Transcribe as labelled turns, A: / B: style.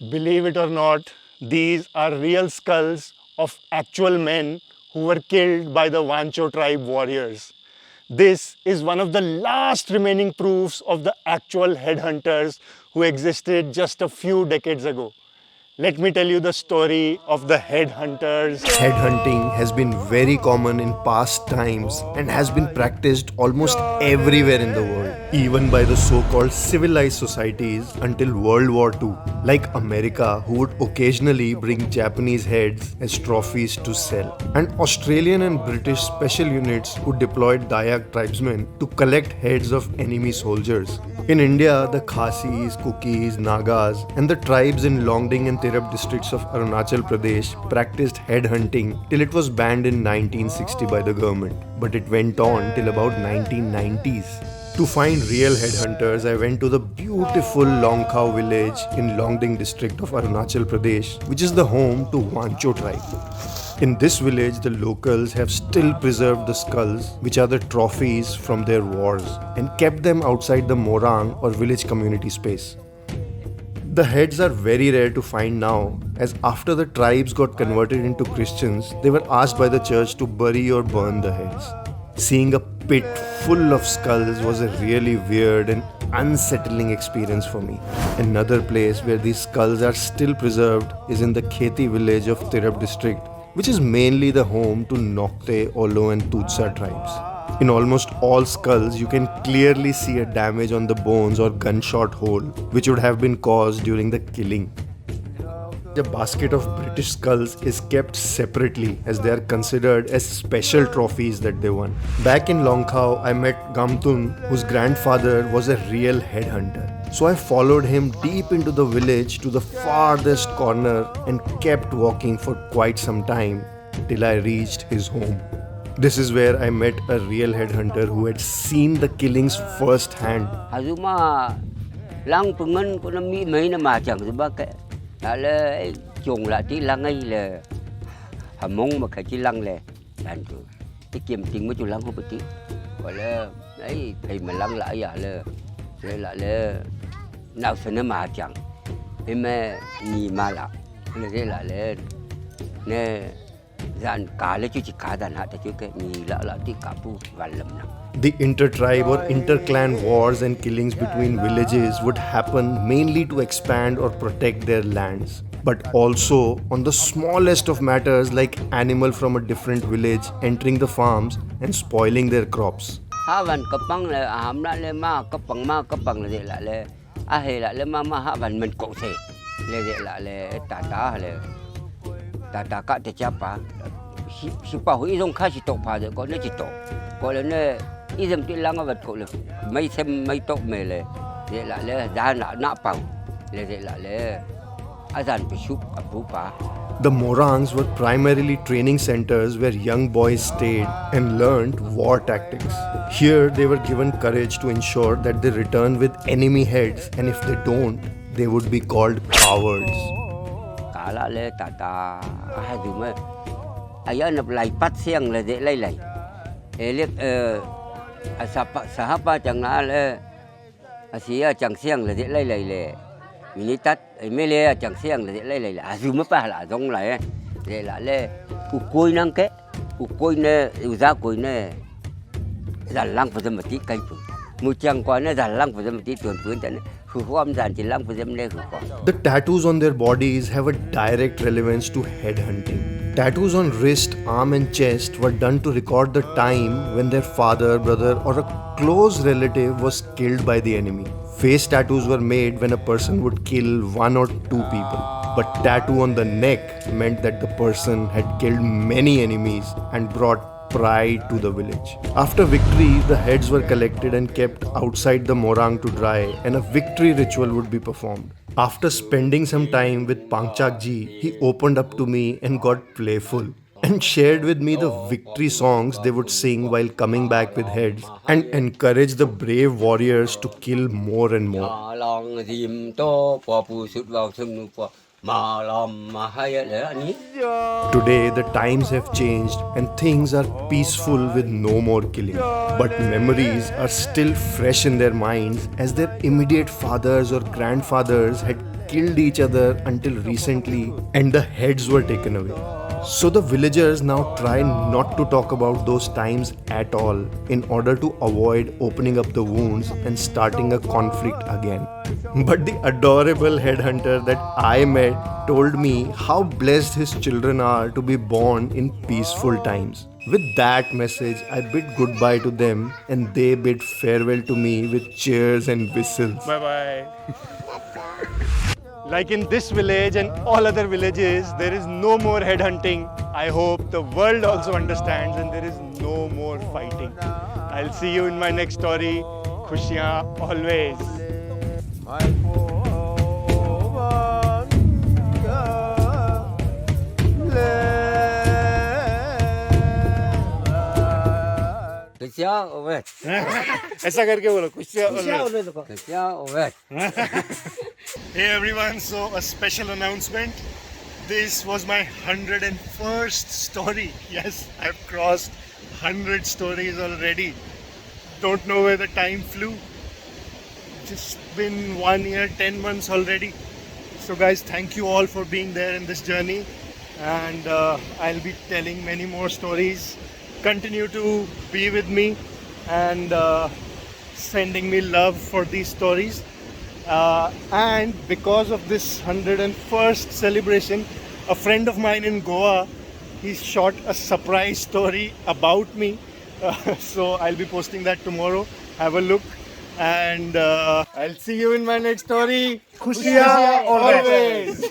A: Believe it or not, these are real skulls of actual men who were killed by the Wancho tribe warriors. This is one of the last remaining proofs of the actual headhunters who existed just a few decades ago. Let me tell you the story of the headhunters.
B: Headhunting has been very common in past times and has been practiced almost everywhere in the world, even by the so-called civilized societies until World War II, like America, who would occasionally bring Japanese heads as trophies to sell, and Australian and British special units who deployed Dayak tribesmen to collect heads of enemy soldiers. In India, the Khasis, Kukis, Nagas, and the tribes in Longding and Tirap districts of Arunachal Pradesh practiced headhunting till it was banned in 1960 by the government, but it went on till about 1990s. To find real headhunters, I went to the beautiful Longkhao village in Longding district of Arunachal Pradesh, which is the home to Wancho tribe. In this village, the locals have still preserved the skulls, which are the trophies from their wars, and kept them outside the morang or village community space. The heads are very rare to find now, as after the tribes got converted into Christians, they were asked by the church to bury or burn the heads. Seeing a pit full of skulls was a really weird and unsettling experience for me. Another place where these skulls are still preserved is in the Kheti village of Tirap district, which is mainly the home to Nokte, Olo and Tutsa tribes. In almost all skulls, you can clearly see a damage on the bones or gunshot hole, which would have been caused during the killing. A basket of British skulls is kept separately as they are considered as special trophies that they won. Back in Longkhao, I met Gamtun, whose grandfather was a real headhunter. So I followed him deep into the village to the farthest corner and kept walking for quite some time till I reached his home. This is where I met a real headhunter who had seen the killings firsthand.
C: Azuma lang pengen ko na mi mai na macam sebab ke ale chung la ti lang ai le hamong ma ka ti lang le dan tu ti kiem ting ma tu lang ko peti ko le ai thai ma lang la ya le nào sene ma chang pe me ni ma la le la le ne zan ka le chu chi ka dan ha ta chu ke ni la ti ka pu wan lam na.
B: The inter-tribe or inter-clan wars and killings between villages would happen mainly to expand or protect their lands, but also on the smallest of matters like animal from a different village entering the farms and spoiling their crops.
C: Hawan kapang le ham la le ma kapang le la le a he la le ma hawan men ko se le la le ta ka te chapa si pa hui dong kha si to pa de ko ne chi to ko le ne i dem ti lang va to le mai sem mai to me le la le da na pa le la le azan pe shup apu pa.
B: The morangs were primarily training centers where young boys stayed and learned war tactics. Here they were given courage to ensure that they return with enemy heads, and if they don't, they would be called cowards.
C: Kala le tata ha du me aya na lai pat siang le de lai elek sahapa chang na le asia chang siang le de lai le minitat mele chang siang le de lai azuma pa la dong lai le la le u koi nang ke u koi ne u za koi ne dàn lang phải một tí cây phượng một chàng qua nó dàn lang phải một tí tuần phượng cho nên khử khoam dàn chỉ lang phải lên khử khoam.
B: The tattoos on their bodies have a direct relevance to headhunting. Tattoos on wrist, arm and chest were done to record the time when their father, brother or a close relative was killed by the enemy. Face tattoos were made when a person would kill one or two people. But tattoo on the neck meant that the person had killed many enemies and brought pride to the village. After victory, the heads were collected and kept outside the morang to dry, and a victory ritual would be performed. After spending some time with Pangchak ji, he opened up to me and got playful and shared with me the victory songs they would sing while coming back with heads and encouraged the brave warriors to kill more and more. Today, the times have changed and things are peaceful with no more killing. But memories are still fresh in their minds as their immediate fathers or grandfathers had killed each other until recently, and the heads were taken away. So the villagers now try not to talk about those times at all in order to avoid opening up the wounds and starting a conflict again. But the adorable headhunter that I met told me how blessed his children are to be born in peaceful times. With that message, I bid goodbye to them and they bid farewell to me with cheers and whistles.
A: Bye bye. Like in this village and all other villages, there is no more headhunting. I hope the world also understands, and there is no more fighting. I'll see you in my next story. Khushiyan always.
C: Khushiyan over.
A: ऐसा करके बोलो खुशियाँ always.
C: Khushiyan over.
A: Hey everyone, so a special announcement. This was my 101st story. Yes, I've crossed 100 stories already. Don't know where the time flew. Just been 1 year, 10 months already. So guys, thank you all for being there in this journey. And I'll be telling many more stories. Continue to be with me and sending me love for these stories. And because of this 101st celebration, a friend of mine in Goa, he shot a surprise story about me. So I'll be posting that tomorrow. Have a look. And I'll see you in my next story. Khushiyan always.